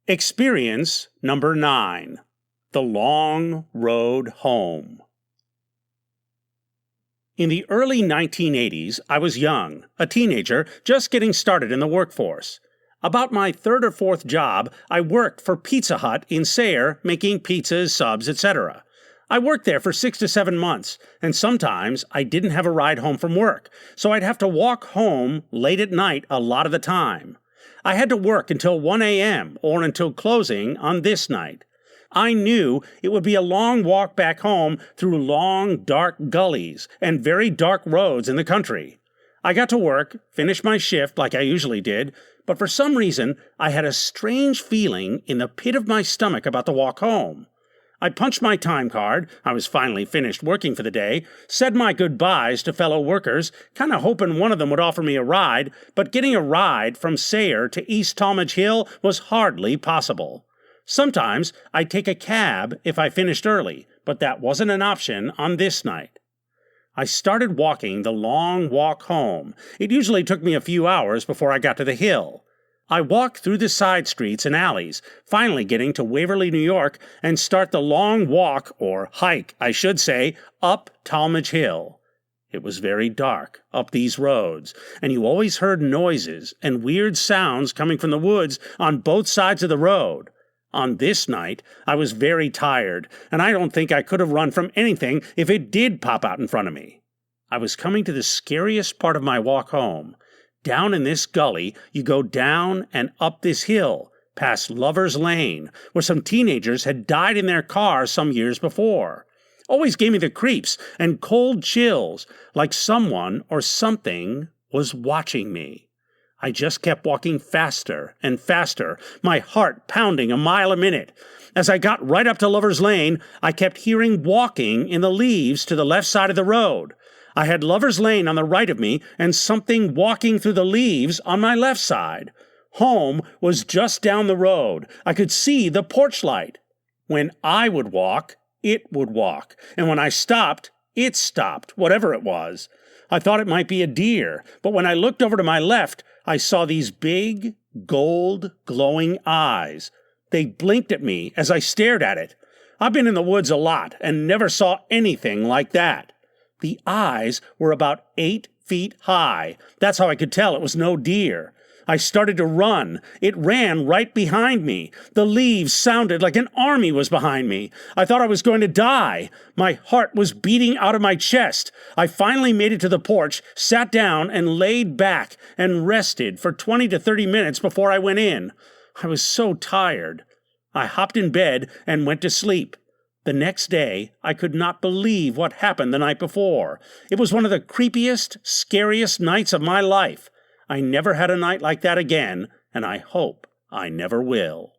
Experience number 9. The Long Road Home. In the early 1980s, I was young, a teenager, just getting started in the workforce. About my third or fourth job, I worked for Pizza Hut in Sayre, making pizzas, subs, etc. I worked there for 6 to 7 months, and sometimes I didn't have a ride home from work, so I'd have to walk home late at night a lot of the time. I had to work until 1 a.m. or until closing on this night. I knew it would be a long walk back home through long, dark gullies and very dark roads in the country. I got to work, finished my shift like I usually did, but for some reason I had a strange feeling in the pit of my stomach about the walk home. I punched my time card, I was finally finished working for the day, said my goodbyes to fellow workers, kinda hoping one of them would offer me a ride, but getting a ride from Sayre to East Talmadge Hill was hardly possible. Sometimes I'd take a cab if I finished early, but that wasn't an option on this night. I started walking the long walk home. It usually took me a few hours before I got to the hill. I walked through the side streets and alleys, finally getting to Waverly, New York, and start the long walk, or hike, I should say, up Talmadge Hill. It was very dark up these roads, and you always heard noises and weird sounds coming from the woods on both sides of the road. On this night, I was very tired, and I don't think I could have run from anything if it did pop out in front of me. I was coming to the scariest part of my walk home. Down in this gully, you go down and up this hill, past Lover's Lane, where some teenagers had died in their cars some years before. Always gave me the creeps and cold chills, like someone or something was watching me. I just kept walking faster and faster, my heart pounding a mile a minute. As I got right up to Lover's Lane, I kept hearing walking in the leaves to the left side of the road. I had Lover's Lane on the right of me and something walking through the leaves on my left side. Home was just down the road. I could see the porch light. When I would walk, it would walk. And when I stopped, it stopped, whatever it was. I thought it might be a deer, but when I looked over to my left, I saw these big, gold, glowing eyes. They blinked at me as I stared at it. I've been in the woods a lot and never saw anything like that. The eyes were about 8 feet high. That's how I could tell it was no deer. I started to run. It ran right behind me. The leaves sounded like an army was behind me. I thought I was going to die. My heart was beating out of my chest. I finally made it to the porch, sat down, and laid back and rested for 20 to 30 minutes before I went in. I was so tired. I hopped in bed and went to sleep. The next day, I could not believe what happened the night before. It was one of the creepiest, scariest nights of my life. I never had a night like that again, and I hope I never will.